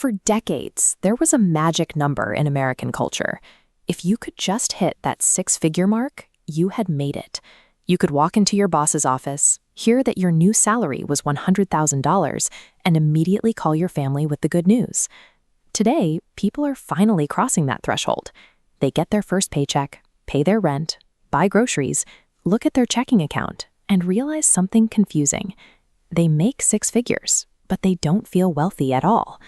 For decades, there was a magic number in American culture. If you could just hit that six-figure mark, you had made it. You could walk into your boss's office, hear that your new salary was $100,000, and immediately call your family with the good news. Today, people are finally crossing that threshold. They get their first paycheck, pay their rent, buy groceries, look at their checking account, and realize something confusing. They make six figures, but they don't feel wealthy at all.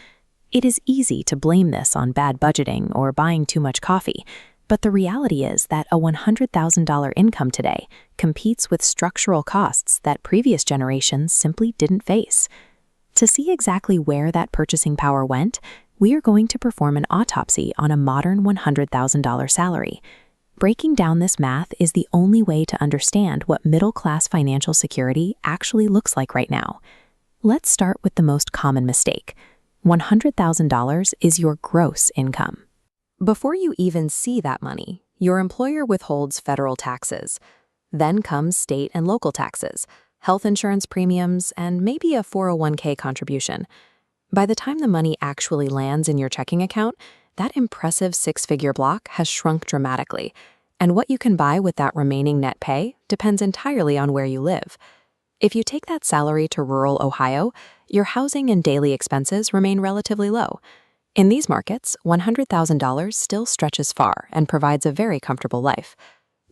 It is easy to blame this on bad budgeting or buying too much coffee, but the reality is that a $100,000 income today competes with structural costs that previous generations simply didn't face. To see exactly where that purchasing power went, we are going to perform an autopsy on a modern $100,000 salary. Breaking down this math is the only way to understand what middle-class financial security actually looks like right now. Let's start with the most common mistake. $100,000 is your gross income. Before you even see that money, your employer withholds federal taxes. Then comes state and local taxes, health insurance premiums, and maybe a 401k contribution. By the time the money actually lands in your checking account, that impressive six-figure block has shrunk dramatically, and what you can buy with that remaining net pay depends entirely on where you live. If you take that salary to rural Ohio, your housing and daily expenses remain relatively low. In these markets, $100,000 still stretches far and provides a very comfortable life.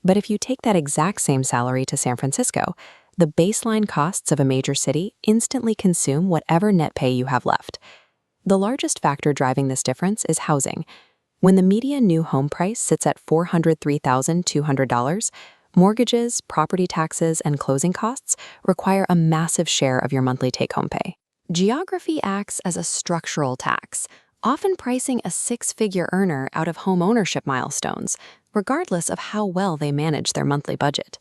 But if you take that exact same salary to San Francisco, the baseline costs of a major city instantly consume whatever net pay you have left. The largest factor driving this difference is housing. When the median new home price sits at $403,200, mortgages, property taxes, and closing costs require a massive share of your monthly take-home pay. Geography acts as a structural tax, often pricing a six-figure earner out of home ownership milestones, regardless of how well they manage their monthly budget.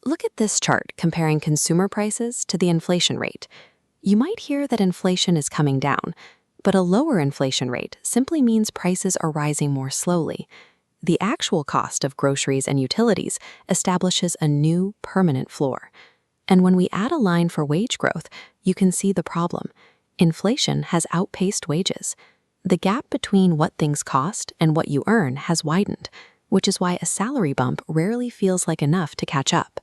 Look at this chart comparing consumer prices to the inflation rate. You might hear that inflation is coming down, but a lower inflation rate simply means prices are rising more slowly. The actual cost of groceries and utilities establishes a new, permanent floor. And when we add a line for wage growth, you can see the problem. Inflation has outpaced wages. The gap between what things cost and what you earn has widened, which is why a salary bump rarely feels like enough to catch up.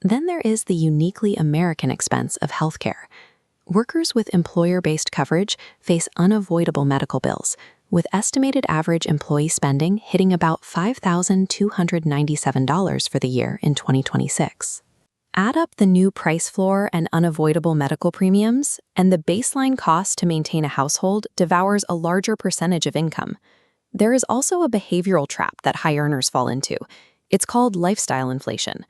Then there is the uniquely American expense of healthcare. Workers with employer-based coverage face unavoidable medical bills, with estimated average employee spending hitting about $5,297 for the year in 2026. Add up the new price floor and unavoidable medical premiums, and the baseline cost to maintain a household devours a larger percentage of income. There is also a behavioral trap that high earners fall into. It's called lifestyle inflation.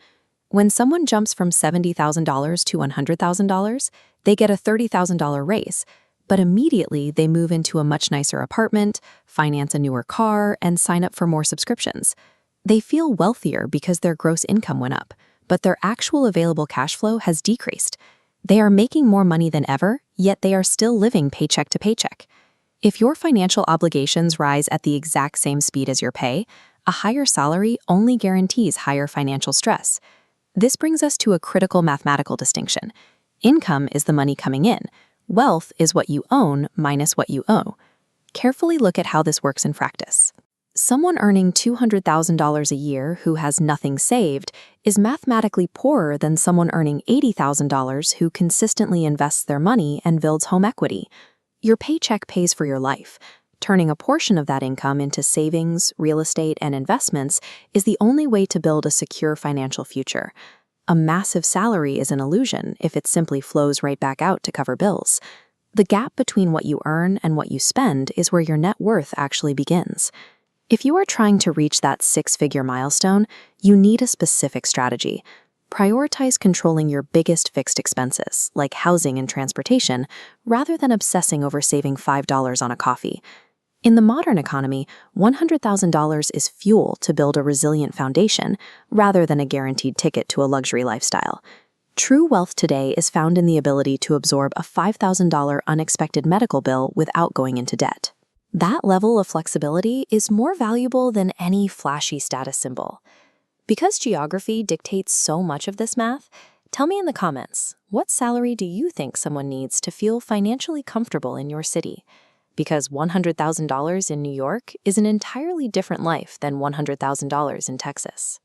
When someone jumps from $70,000 to $100,000, they get a $30,000 raise, but immediately they move into a much nicer apartment, finance a newer car, and sign up for more subscriptions. They feel wealthier because their gross income went up, but their actual available cash flow has decreased. They are making more money than ever, yet they are still living paycheck to paycheck. If your financial obligations rise at the exact same speed as your pay, a higher salary only guarantees higher financial stress. This brings us to a critical mathematical distinction. Income is the money coming in. Wealth is what you own minus what you owe. Carefully look at how this works in practice. Someone earning $200,000 a year who has nothing saved is mathematically poorer than someone earning $80,000 who consistently invests their money and builds home equity. Your paycheck pays for your life. Turning a portion of that income into savings, real estate, and investments is the only way to build a secure financial future. A massive salary is an illusion if it simply flows right back out to cover bills. The gap between what you earn and what you spend is where your net worth actually begins. If you are trying to reach that six-figure milestone, you need a specific strategy. Prioritize controlling your biggest fixed expenses, like housing and transportation, rather than obsessing over saving $5 on a coffee. In the modern economy, $100,000 is fuel to build a resilient foundation, rather than a guaranteed ticket to a luxury lifestyle. True wealth today is found in the ability to absorb a $5,000 unexpected medical bill without going into debt. That level of flexibility is more valuable than any flashy status symbol. Because geography dictates so much of this math, tell me in the comments, what salary do you think someone needs to feel financially comfortable in your city? because $100,000 in New York is an entirely different life than $100,000 in Texas.